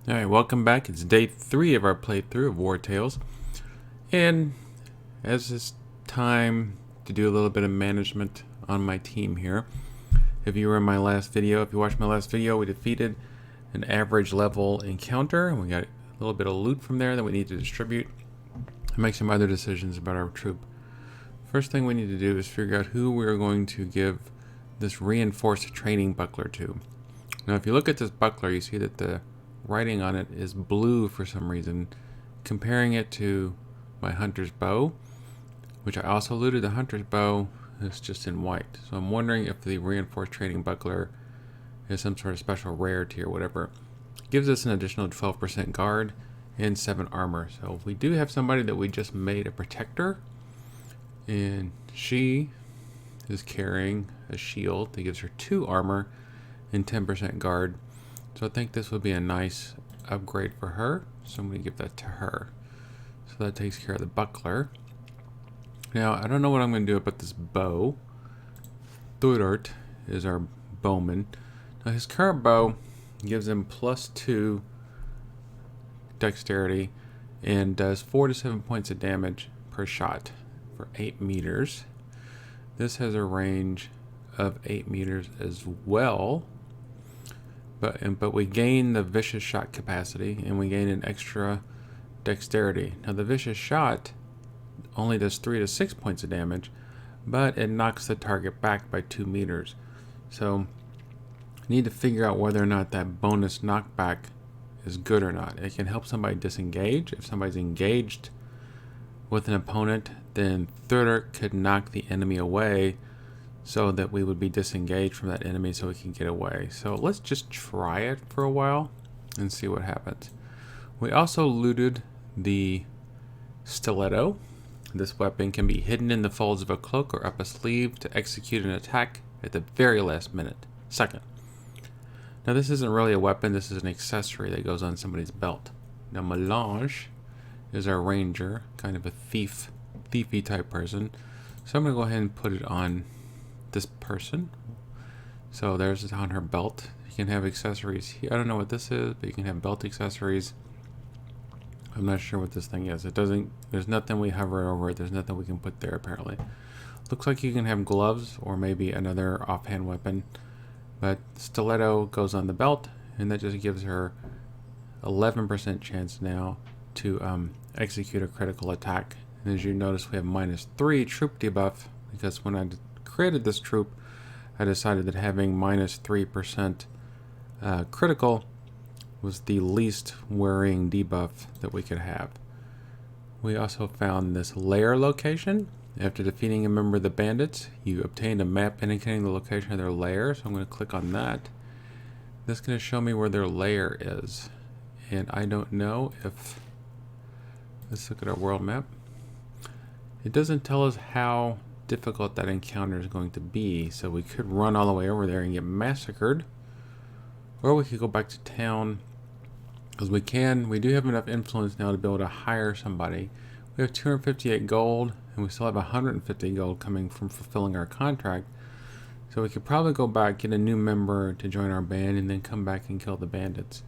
Alright, welcome back. It's day 3 of our playthrough of WarTales. And as it's time to do a little bit of management on my team here. If you were in my last video, if you watched my last video, we defeated an average level encounter and we got a little bit of loot from there that we need to distribute and make some other decisions about our troop. First thing we need to do is figure out who we're going to give this reinforced training buckler to. Now if you look at this buckler, you see that the writing on it is blue for some reason. Comparing it to my hunter's bow, which I also looted, the hunter's bow is just in white. So I'm wondering if the reinforced training buckler is some sort of special rarity or whatever. It gives us an additional 12% guard and 7 armor. So we do have somebody that we just made a protector, and she is carrying a shield that gives her 2 armor and 10% guard. So I think this would be a nice upgrade for her. So I'm going to give that to her. So that takes care of the buckler. Now, I don't know what I'm going to do about this bow. Thurert is our bowman. Now, his current bow gives him +2 dexterity and does 4 to 7 points of damage per shot for 8 meters. This has a range of 8 meters as well. But we gain the vicious shot capacity and we gain an extra dexterity. Now the vicious shot only does 3 to 6 points of damage, but it knocks the target back by 2 meters. So I need to figure out whether or not that bonus knockback is good or not. It can help somebody disengage. If somebody's engaged with an opponent, then Thurder could knock the enemy away so that we would be disengaged from that enemy so we can get away. So let's just try it for a while and see what happens. We also looted the stiletto. This weapon can be hidden in the folds of a cloak or up a sleeve to execute an attack at the very last second. Now this isn't really a weapon, this is an accessory that goes on somebody's belt. Now Melange is our ranger, kind of a thiefy type person. So I'm gonna go ahead and put it on this person. So there's it on her belt. You can have accessories here. I don't know what this is, but you can have belt accessories. I'm not sure what this thing is. There's nothing we hover over it. There's nothing we can put there apparently. Looks like you can have gloves or maybe another offhand weapon. But stiletto goes on the belt, and that just gives her 11% chance now to execute a critical attack. And as you notice, we have -3 troop debuff because when I created this troop, I decided that having -3% critical was the least worrying debuff that we could have. We also found this lair location. After defeating a member of the bandits, you obtained a map indicating the location of their lair. So I'm going to click on that. That's going to show me where their lair is. And I don't know if... Let's look at our world map. It doesn't tell us how difficult that encounter is going to be, so we could run all the way over there and get massacred, or we could go back to town, because we do have enough influence now to be able to hire somebody. We have 258 gold and we still have 150 gold coming from fulfilling our contract, so we could probably go back, get a new member to join our band, and then come back and kill the bandits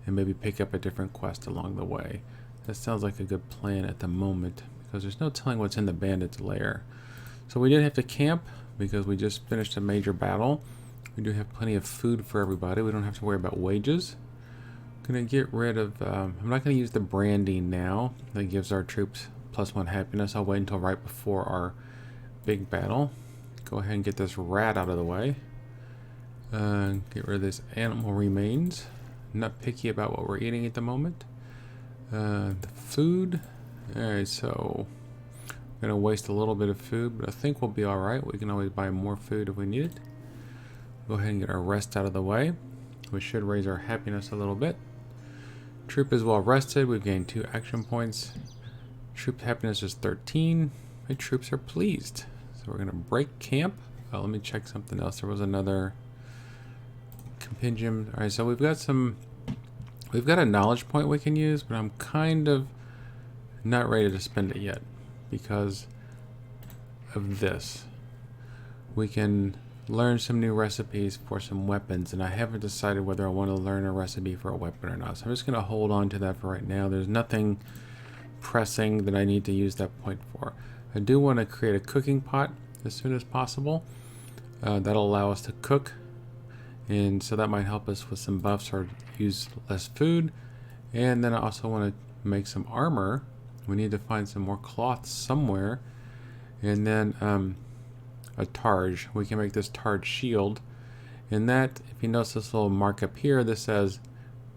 and maybe pick up a different quest along the way. That sounds like a good plan at the moment, because there's no telling what's in the bandits' lair. So we did have to camp because we just finished a major battle. We do have plenty of food for everybody. We don't have to worry about wages. I'm going to get rid of... I'm not going to use the branding now. That gives our troops +1 happiness. I'll wait until right before our big battle. Go ahead and get this rat out of the way. Get rid of this animal remains. I'm not picky about what we're eating at the moment. The food. Alright, so... I'm going to waste a little bit of food, but I think we'll be alright. We can always buy more food if we need it. Go ahead and get our rest out of the way. We should raise our happiness a little bit. Troop is well rested. We've gained 2 action points. Troop happiness is 13. My troops are pleased. So we're going to break camp. Let me check something else. There was another compendium. Alright, so we've got a knowledge point we can use, but I'm kind of not ready to spend it yet because of this. We can learn some new recipes for some weapons, and I haven't decided whether I want to learn a recipe for a weapon or not. So I'm just going to hold on to that for right now. There's nothing pressing that I need to use that point for. I do want to create a cooking pot as soon as possible. That'll allow us to cook, and so that might help us with some buffs or use less food. And then I also want to make some armor. We need to find some more cloth somewhere, and then a targe. We can make this targe shield, and that, if you notice this little mark up here, this says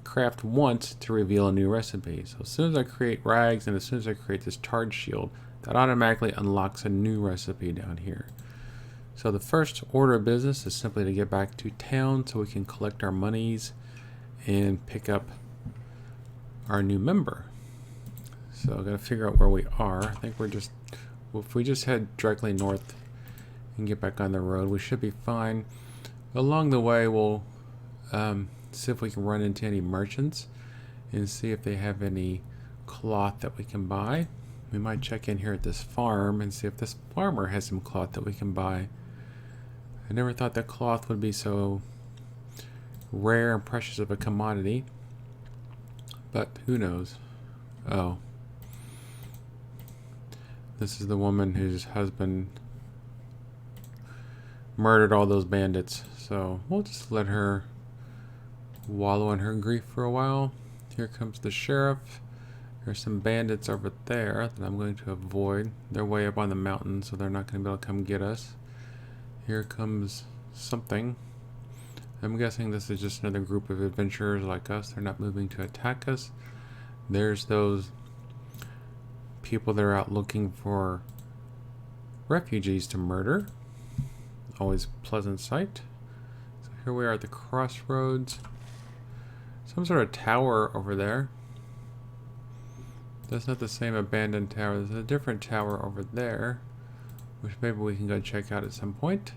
craft once to reveal a new recipe. So as soon as I create rags and as soon as I create this targe shield, that automatically unlocks a new recipe down here. So the first order of business is simply to get back to town so we can collect our monies and pick up our new member. So I gotta figure out where we are. I think we're just, well, if we just head directly north and get back on the road, we should be fine. Along the way, we'll see if we can run into any merchants and see if they have any cloth that we can buy. We might check in here at this farm and see if this farmer has some cloth that we can buy. I never thought that cloth would be so rare and precious of a commodity, but who knows. Oh, this is the woman whose husband murdered all those bandits, so we'll just let her wallow in her grief for a while. Here comes the sheriff. There's some bandits over there that I'm going to avoid. They're way up on the mountain, so they're not going to be able to come get us. Here comes something. I'm guessing this is just another group of adventurers like us. They're not moving to attack us. There's those people that are out looking for refugees to murder. Always a pleasant sight. So here we are at the crossroads. Some sort of tower over there. That's not the same abandoned tower. There's a different tower over there, which maybe we can go check out at some point.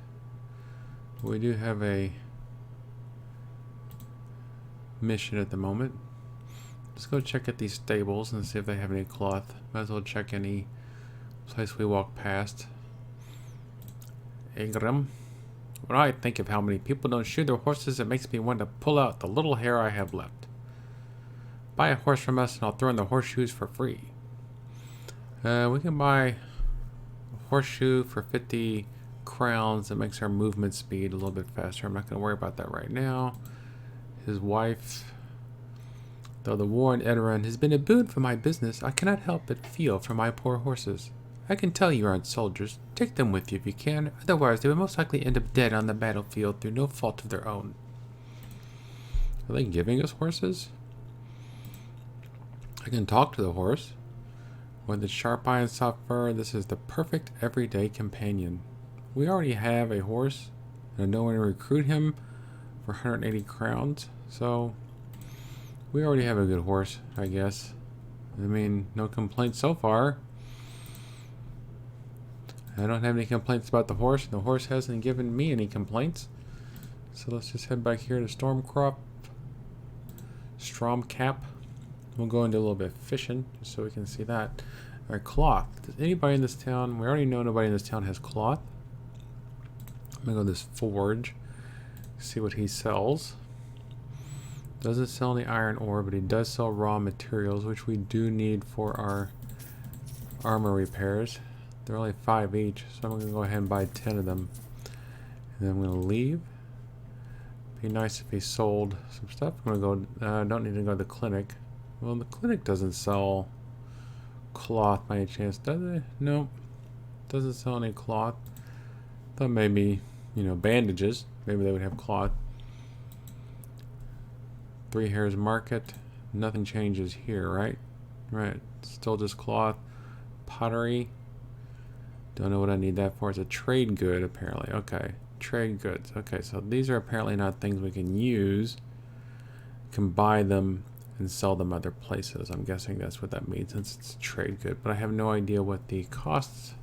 We do have a mission at the moment. Let's go check at these stables and see if they have any cloth. Might as well check any place we walk past. Ingram. When I think of how many people don't shoe their horses, it makes me want to pull out the little hair I have left. Buy a horse from us and I'll throw in the horseshoes for free. We can buy a horseshoe for 50 crowns. That makes our movement speed a little bit faster. I'm not going to worry about that right now. His wife, though the war in Edoran has been a boon for my business, I cannot help but feel for my poor horses. I can tell you aren't soldiers. Take them with you if you can, otherwise they will most likely end up dead on the battlefield through no fault of their own. Are they giving us horses? I can talk to the horse. With its sharp eye and soft fur, this is the perfect everyday companion. We already have a horse, and I know when to recruit him for 180 crowns, so we already have a good horse, I guess. I mean, no complaints so far. I don't have any complaints about the horse, and the horse hasn't given me any complaints. So let's just head back here to Stromcrop. We'll go into a little bit of fishing, just so we can see that. Alright, cloth. Does anybody in this town, we already know nobody in this town has cloth. I'm gonna go to this forge, see what he sells. Doesn't sell any iron ore, but he does sell raw materials, which we do need for our armor repairs. They're only 5 each, so I'm gonna go ahead and buy 10 of them. And then I'm gonna leave. Be nice if he sold some stuff. I'm gonna go, don't need to go to the clinic. Well, the clinic doesn't sell cloth by any chance, does it? Nope. Doesn't sell any cloth. Thought maybe, you know, bandages. Maybe they would have cloth. Three Hairs Market. Nothing changes here, right? Right. Still just cloth. Pottery. Don't know what I need that for. It's a trade good, apparently. Okay. Trade goods. Okay, so these are apparently not things we can use. Can buy them and sell them other places. I'm guessing that's what that means, since it's a trade good. But I have no idea what the costs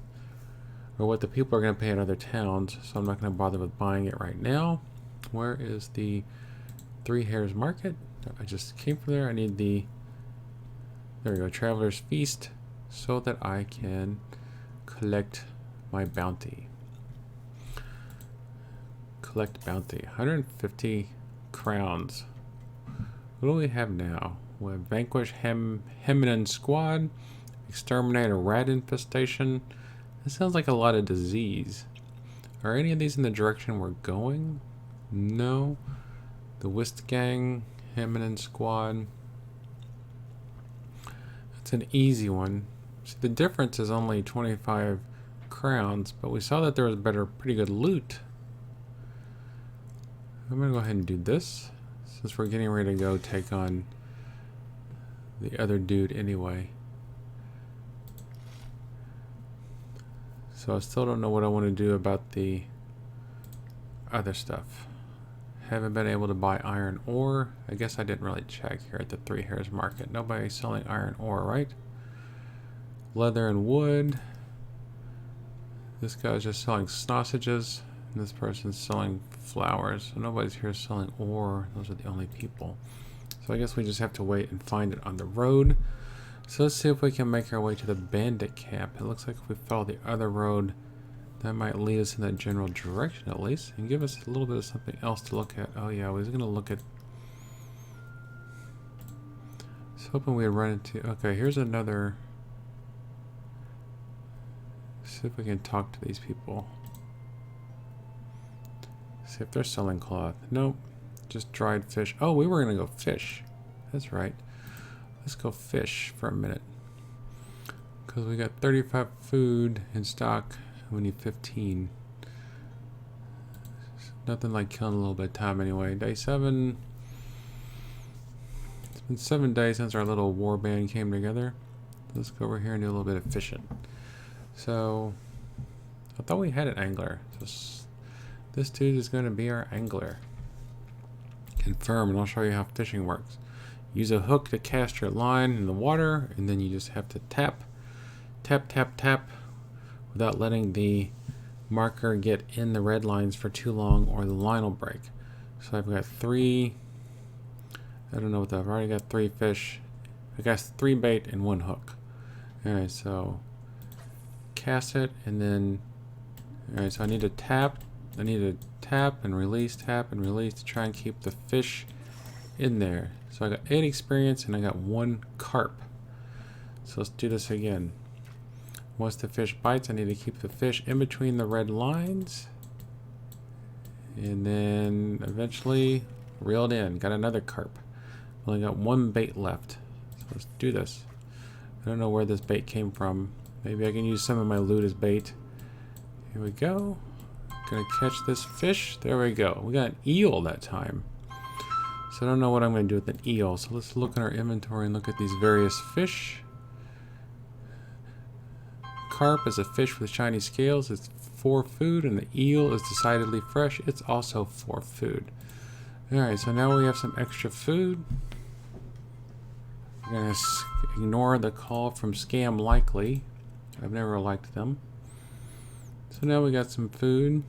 or what the people are going to pay in other towns, so I'm not going to bother with buying it right now. Where is the Three Hairs Market? I just came from there. I need the, there we go, Traveler's Feast, so that I can collect my bounty. Collect bounty. 150 crowns. What do we have now? We have Vanquish Heminen Squad. Exterminate a rat infestation. That sounds like a lot of disease. Are any of these in the direction we're going? No. The Whist Gang. Heminen Squad. That's an easy one. See, the difference is only 25 crowns, but we saw that there was pretty good loot. I'm gonna go ahead and do this, since we're getting ready to go take on the other dude anyway. So I still don't know what I want to do about the other stuff. Haven't been able to buy iron ore. I guess I didn't really check here at the Three Hairs Market. Nobody's selling iron ore, right? Leather and wood. This guy's just selling sausages. And this person's selling flowers. So nobody's here selling ore. Those are the only people. So I guess we just have to wait and find it on the road. So let's see if we can make our way to the bandit camp. It looks like if we follow the other road, that might lead us in that general direction at least. And give us a little bit of something else to look at. Oh yeah, I was going to look at... I was hoping we'd run into... Okay, here's another... See if we can talk to these people. See if they're selling cloth. Nope. Just dried fish. Oh, we were going to go fish. That's right. Let's go fish for a minute. Because we got 35 food in stock. We need 15. Nothing like killing a little bit of time anyway. Day 7. It's been 7 days since our little war band came together. Let's go over here and do a little bit of fishing. So, I thought we had an angler. So this dude is going to be our angler. Confirm, and I'll show you how fishing works. Use a hook to cast your line in the water, and then you just have to tap, tap, tap, tap, without letting the marker get in the red lines for too long, or the line will break. So I've got 3. I don't know what I've already got 3 fish. I got 3 bait and 1 hook. Alright, so cast it, and then alright, so I need to tap and release, tap and release to try and keep the fish in there. So I got 8 experience and I got 1 carp. So let's do this again. Once the fish bites, I need to keep the fish in between the red lines, and then eventually reel it in. Got another carp. Only got 1 bait left. So let's do this. I don't know where this bait came from. Maybe I can use some of my loot as bait. Here we go. Gonna catch this fish. There we go. We got an eel that time. So I don't know what I'm gonna do with an eel. So let's look in our inventory and look at these various fish. Carp is a fish with shiny scales. It's 4 food, and the eel is decidedly fresh. It's also 4 food. Alright, so now we have some extra food. We're gonna ignore the call from Scam Likely. I've never liked them. So now we got some food.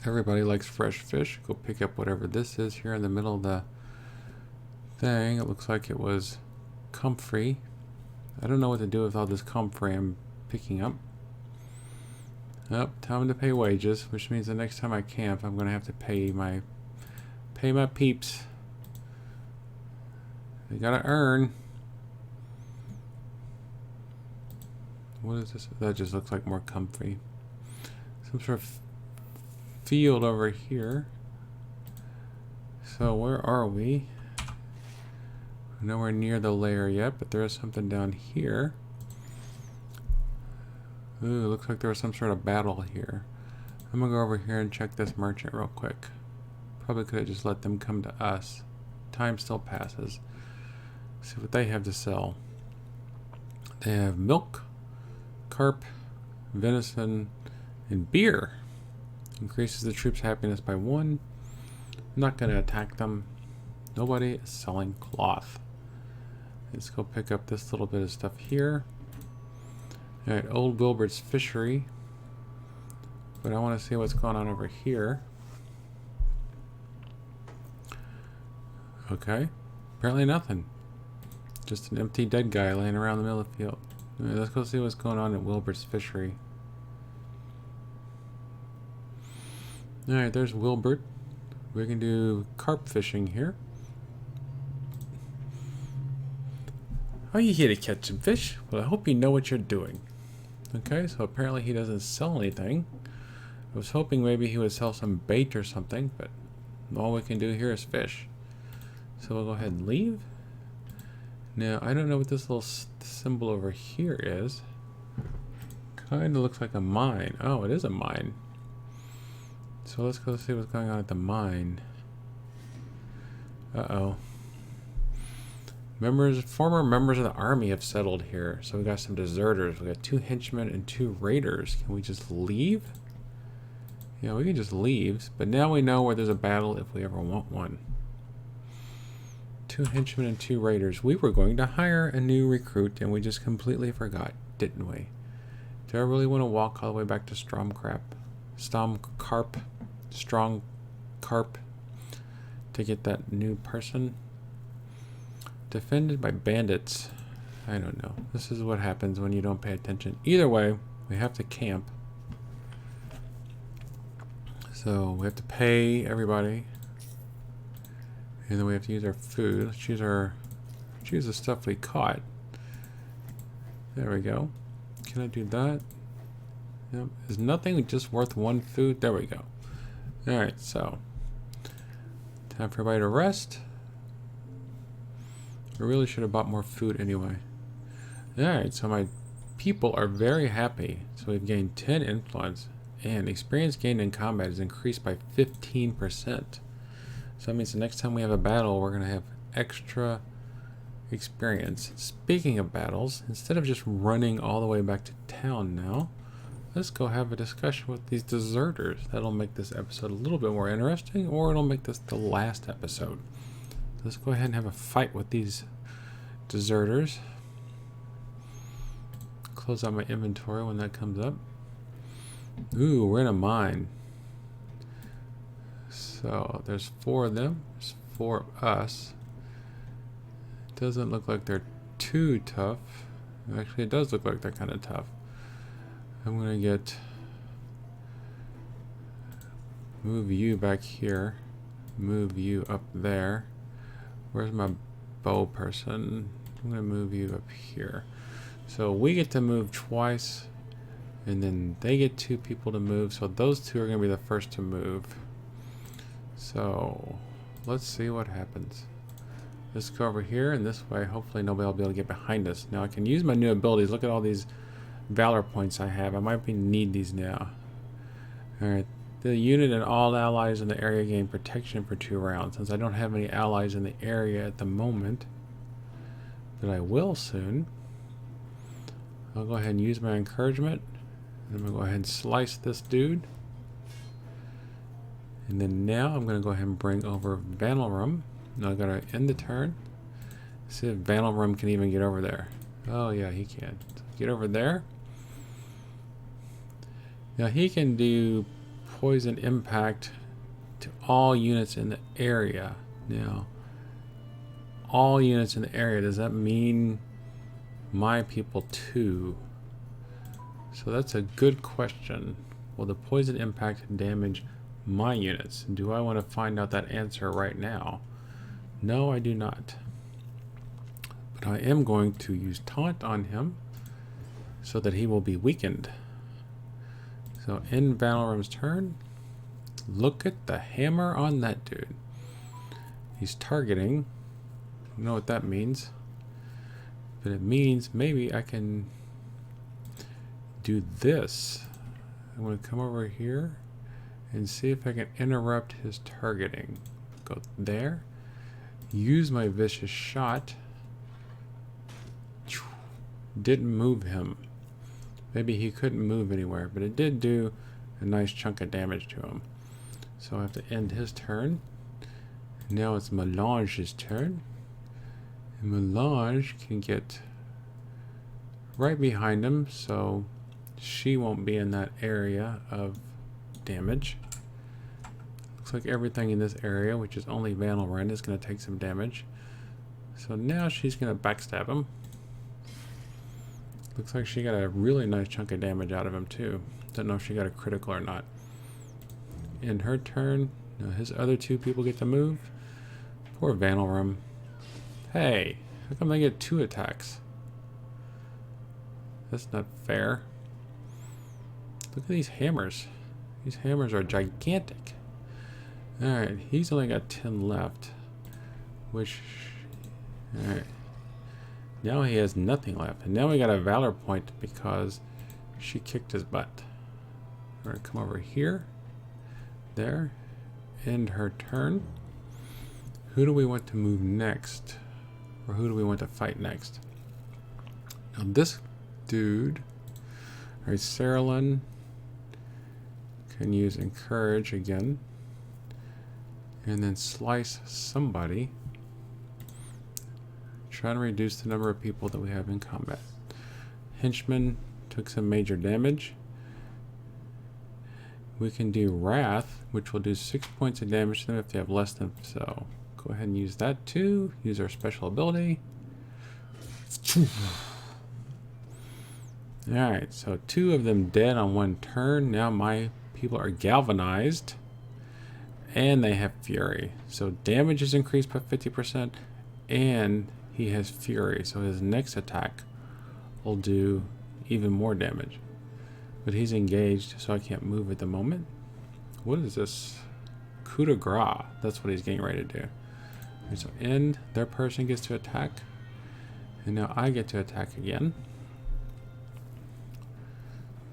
Everybody likes fresh fish. Go pick up whatever this is here in the middle of the thing. It looks like it was comfrey. I don't know what to do with all this comfrey I'm picking up. Oh, time to pay wages, which means the next time I camp, I'm gonna have to pay my peeps. They gotta earn. What is this? That just looks like more comfy. Some sort of field over here. So where are we? Nowhere near the lair yet, but there is something down here. Ooh, looks like there was some sort of battle here. I'm gonna go over here and check this merchant real quick. Probably could have just let them come to us. Time still passes. See what they have to sell. They have milk, carp, venison, and beer. Increases the troops' happiness by 1. I'm not gonna attack them. Nobody is selling cloth. Let's go pick up this little bit of stuff here. Alright, Old Wilbert's Fishery. But I want to see what's going on over here. Okay. Apparently nothing. Just an empty dead guy laying around the middle of the field. Alright, let's go see what's going on at Wilbert's Fishery. Alright, there's Wilbert. We can do carp fishing here. Are you here to catch some fish? Well, I hope you know what you're doing. Okay, so apparently he doesn't sell anything. I was hoping maybe he would sell some bait or something, but all we can do here is fish. So we'll go ahead and leave. Now, I don't know what this little symbol over here is. Kind of looks like a mine. Oh, it is a mine. So let's go see what's going on at the mine. Uh-oh. Former members of the army have settled here. So we got some deserters. We got 2 henchmen and 2 raiders. Can we just leave? Yeah, we can just leave. But now we know where there's a battle if we ever want one. 2 henchmen and 2 raiders. We were going to hire a new recruit and we just completely forgot, didn't we? Do I really want to walk all the way back to Stromcarp to get that new person? Defended by bandits. I don't know. This is what happens when you don't pay attention. Either way, we have to camp. So we have to pay everybody. And then we have to use our food. Let's choose the stuff we caught. There we go. Can I do that? Yep. Is nothing just worth 1 food? There we go. Alright, so time for everybody to rest. I really should have bought more food anyway. Alright, so my people are very happy. So we've gained 10 influence. And experience gained in combat is increased by 15%. So that means the next time we have a battle, we're going to have extra experience. Speaking of battles, instead of just running all the way back to town now, let's go have a discussion with these deserters. That'll make this episode a little bit more interesting, or it'll make this the last episode. Let's go ahead and have a fight with these deserters. Close out my inventory when that comes up. Ooh, we're in a mine. So there's 4 of them. There's 4 of us. It doesn't look like they're too tough. Actually, it does look like they're kind of tough. I'm gonna move you back here. Move you up there. Where's my bow person? I'm gonna move you up here. So we get to move twice, and then they get 2 people to move. So those 2 are gonna be the first to move. So let's see what happens. Let's go over here, and this way hopefully nobody will be able to get behind us. Now I can use my new abilities. Look at all these valor points I have. I might need these now. Alright. The unit and all allies in the area gain protection for 2 rounds. Since I don't have any allies in the area at the moment, but I will soon, I'll go ahead and use my encouragement. I'm going to go ahead and slice this dude. And then now I'm going to go ahead and bring over Vanelrum. Now I'm going to end the turn. See if Vanelrum can even get over there. Oh yeah, he can. Get over there. Now he can do poison impact to all units in the area. Now, all units in the area, does that mean my people too? So that's a good question. Will the poison impact damage my units? Do I want to find out that answer right now? No, I do not. But I am going to use taunt on him so that he will be weakened. So in Valorum's turn, look at the hammer on that dude. He's targeting. I don't know what that means. But it means maybe I can do this. I'm going to come over here and see if I can interrupt his targeting. Go there. Use my vicious shot. Didn't move him. Maybe he couldn't move anywhere, but it did do a nice chunk of damage to him. So I have to end his turn. Now it's Melange's turn. And Melange can get right behind him, so she won't be in that area of damage. Looks like everything in this area, which is only Vanelren, is going to take some damage. So now she's going to backstab him. Looks like she got a really nice chunk of damage out of him too. Don't know if she got a critical or not. end her turn. Now his other two people get to move. Poor Vanelrum. Hey, how come they get 2 attacks? That's not fair. Look at these hammers. These hammers are gigantic. Alright, he's only got 10 left. Which... Alright. Now he has nothing left. And now we got a Valor point because she kicked his butt. We're going to come over here. There. End her turn. Who do we want to move next? Or who do we want to fight next? Now this dude, alright, Saralyn can use Encourage again. And then slice somebody. Trying to reduce the number of people that we have in combat. Henchman took some major damage. We can do Wrath, which will do 6 points of damage to them if they have less than, so go ahead and use that too. Use our special ability. Alright, so 2 of them dead on 1 turn. Now my people are galvanized. And they have Fury. So damage is increased by 50%. And he has Fury. So his next attack will do even more damage. But he's engaged, so I can't move at the moment. What is this? Coup de grace. That's what he's getting ready to do. Okay, so end. Their person gets to attack. And now I get to attack again.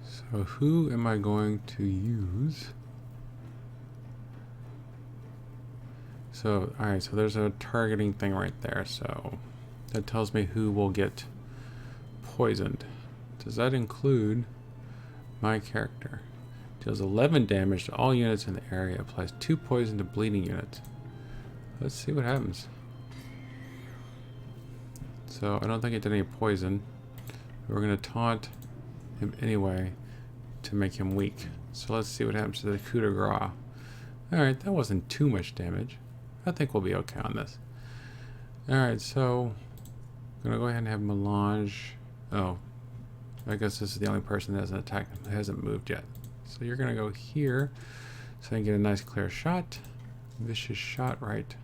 So who am I going to use? So, alright, so there's a targeting thing right there. So that tells me who will get poisoned. Does that include my character? Deals 11 damage to all units in the area. Applies 2 poison to bleeding units. Let's see what happens. So I don't think it did any poison. We're going to taunt him anyway to make him weak. So let's see what happens to the coup de grace. Alright, that wasn't too much damage. I think we'll be okay on this. Alright, so I'm going to go ahead and have Melange. Oh, I guess this is the only person that hasn't attacked him, hasn't moved yet. So you're going to go here so I can get a nice clear shot. Vicious shot right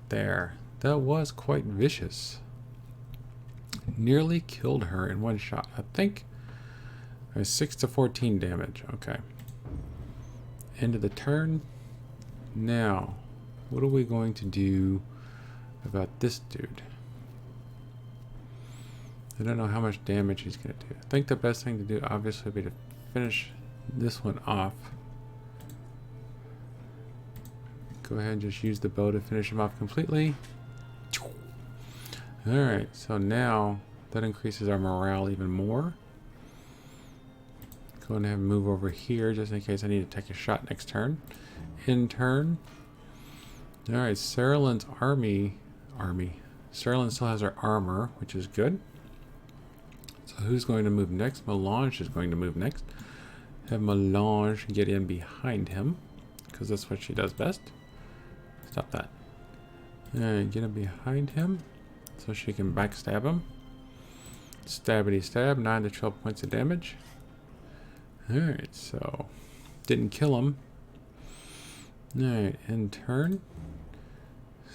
there. That was quite vicious. Nearly killed her in 1 shot. I think 6 to 14 damage. Okay. End of the turn. Now, what are we going to do about this dude? I don't know how much damage he's going to do. I think the best thing to do obviously would be to finish this one off. Go ahead and just use the bow to finish him off completely. Alright, so now that increases our morale even more. Go ahead and move over here just in case I need to take a shot next turn. In turn. Alright, Saralyn's army. Saralyn still has her armor, which is good. So who's going to move next? Melange is going to move next. Have Melange get in behind him, because that's what she does best. Stop that. Alright, get in behind him so she can backstab him. Stabbity stab, 9 to 12 points of damage. Alright, so didn't kill him. Alright, in turn.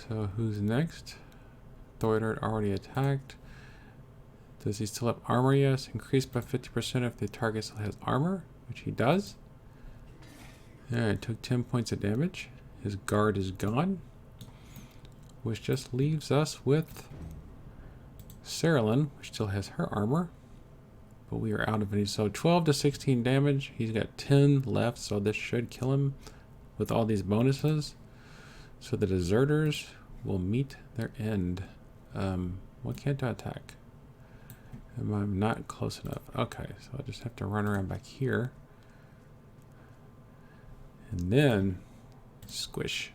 So who's next? Thoidard already attacked. Does he still have armor? Yes. Increased by 50% if the target still has armor, which he does. Alright, took 10 points of damage. His guard is gone. Which just leaves us with Saralyn, which still has her armor. But we are out of any. So 12 to 16 damage. He's got 10 left, so this should kill him with all these bonuses. So the deserters will meet their end. What can't I attack? I'm not close enough. Okay, so I just have to run around back here. And then squish.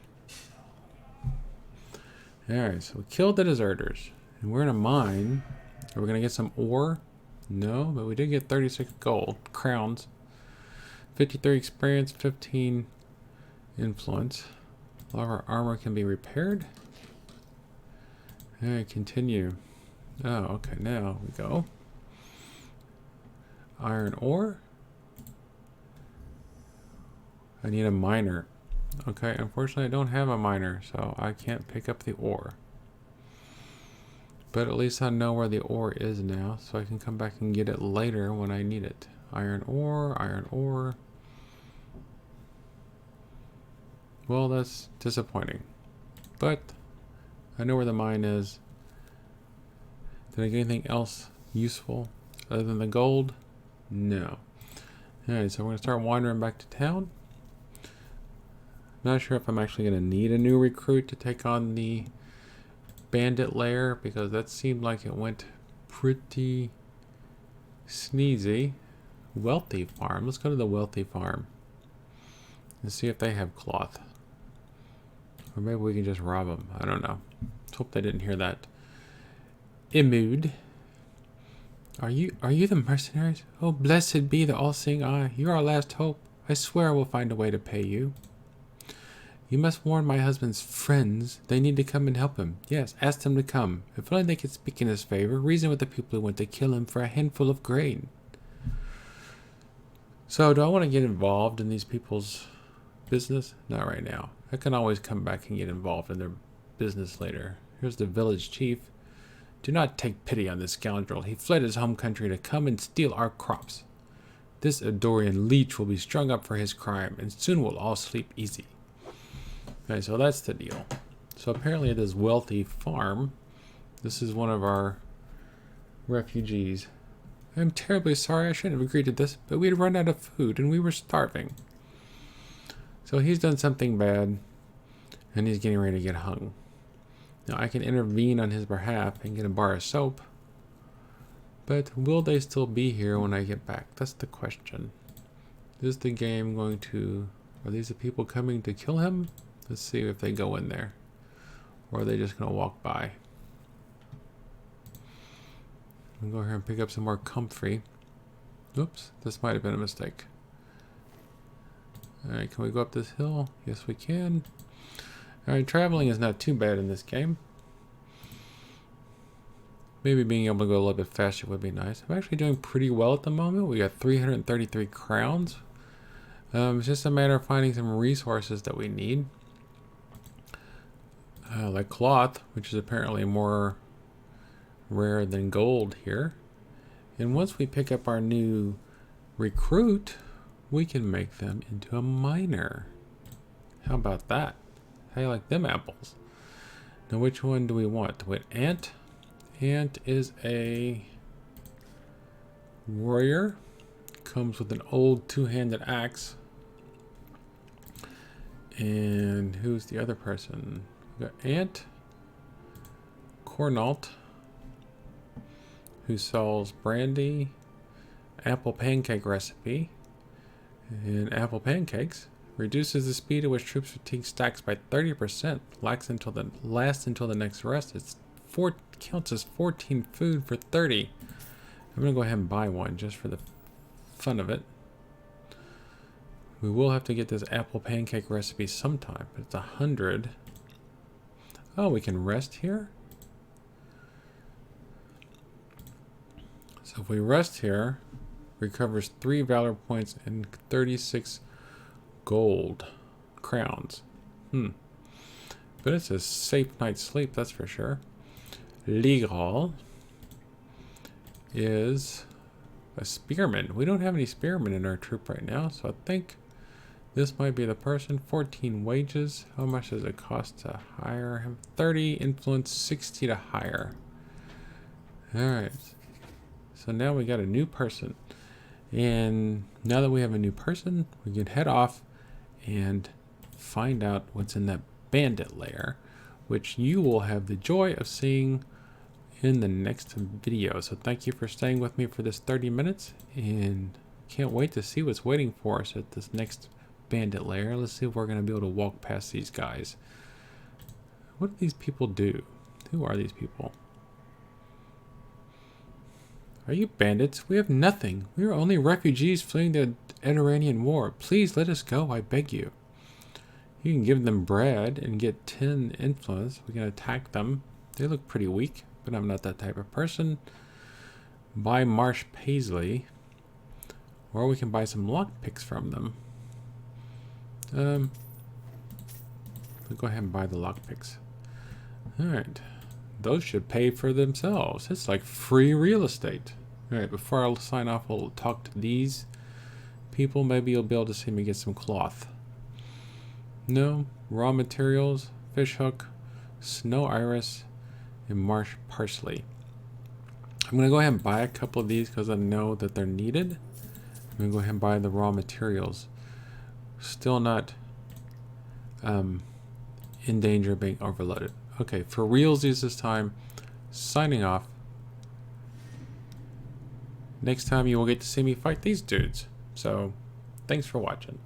Alright, so we killed the deserters. And we're in a mine. Are we going to get some ore? No, but we did get 36 gold crowns. 53 experience, 15 influence. All of our armor can be repaired. Alright, continue. Oh, okay, now we go. Iron ore. I need a miner. Okay, unfortunately I don't have a miner, so I can't pick up the ore. But at least I know where the ore is now, so I can come back and get it later when I need it. Iron ore, iron ore. Well, that's disappointing. But I know where the mine is. Did I get anything else useful other than the gold? No. Alright, so we're going to start wandering back to town. Not sure if I'm actually going to need a new recruit to take on the bandit lair, because that seemed like it went pretty sneezy. Wealthy farm. Let's go to the wealthy farm and see if they have cloth. Or maybe we can just rob them. I don't know. Let's hope they didn't hear that. Immude. Are you the mercenaries? Oh, blessed be the all-seeing eye. You are our last hope. I swear I will find a way to pay you. You must warn my husband's friends. They need to come and help him. Yes, ask them to come. If only they could speak in his favor. Reason with the people who want to kill him for a handful of grain. So, do I want to get involved in these people's business? Not right now. I can always come back and get involved in their business later. Here's the village chief. Do not take pity on this scoundrel. He fled his home country to come and steal our crops. This Adorian leech will be strung up for his crime, and soon we'll all sleep easy. Okay, so that's the deal. So apparently at this wealthy farm, this is one of our refugees. I'm terribly sorry, I shouldn't have agreed to this, but we had run out of food and we were starving. So he's done something bad, and he's getting ready to get hung. Now I can intervene on his behalf and get a bar of soap, but will they still be here when I get back? That's the question. Is the game going to... Are these the people coming to kill him? Let's see if they go in there. Or are they just going to walk by? I'm going to go here and pick up some more comfrey. Oops, this might have been a mistake. Alright, can we go up this hill? Yes, we can. Alright, traveling is not too bad in this game. Maybe being able to go a little bit faster would be nice. I'm actually doing pretty well at the moment. We got 333 crowns. It's just a matter of finding some resources that we need. Like cloth, which is apparently more rare than gold here. And once we pick up our new recruit, we can make them into a miner. How about that? How you like them apples? Now which one do we want? With Ant? Ant is a warrior. Comes with an old two-handed axe. And who's the other person? We got Ant. Cornault, who sells brandy, apple pancake recipe, and apple pancakes. Reduces the speed at which troops fatigue stacks by 30%. Lasts until the next rest. It's counts as 14 food for 30. I'm gonna go ahead and buy one just for the fun of it. We will have to get this apple pancake recipe sometime, but it's 100. Oh, we can rest here? So if we rest here, recovers 3 valor points and 36 gold crowns. But it's a safe night's sleep, that's for sure. Legal is a spearman. We don't have any spearmen in our troop right now, so I think this might be the person. 14 wages. How much does it cost to hire him? 30 influence, 60 to hire. Alright. So now we got a new person. And now that we have a new person, we can head off and find out what's in that bandit lair, which you will have the joy of seeing in the next video. So thank you for staying with me for this 30 minutes, and can't wait to see what's waiting for us at this next bandit lair. Let's see if we're going to be able to walk past these guys. What do these people do? Who are these people? Are you bandits? We have nothing. We are only refugees fleeing the Edoranian war. Please let us go, I beg you. You can give them bread and get 10 influence. We can attack them. They look pretty weak, but I'm not that type of person. Buy Marsh Paisley. Or we can buy some lockpicks from them. We'll go ahead and buy the lockpicks. Alright. Those should pay for themselves. It's like free real estate. Alright, before I sign off, I'll talk to these people. Maybe you'll be able to see me get some cloth. No. Raw materials, fish hook, snow iris, and marsh parsley. I'm going to go ahead and buy a couple of these because I know that they're needed. I'm going to go ahead and buy the raw materials. Still not in danger of being overloaded. Okay, for realsies this time, signing off. Next time you will get to see me fight these dudes. So, thanks for watching.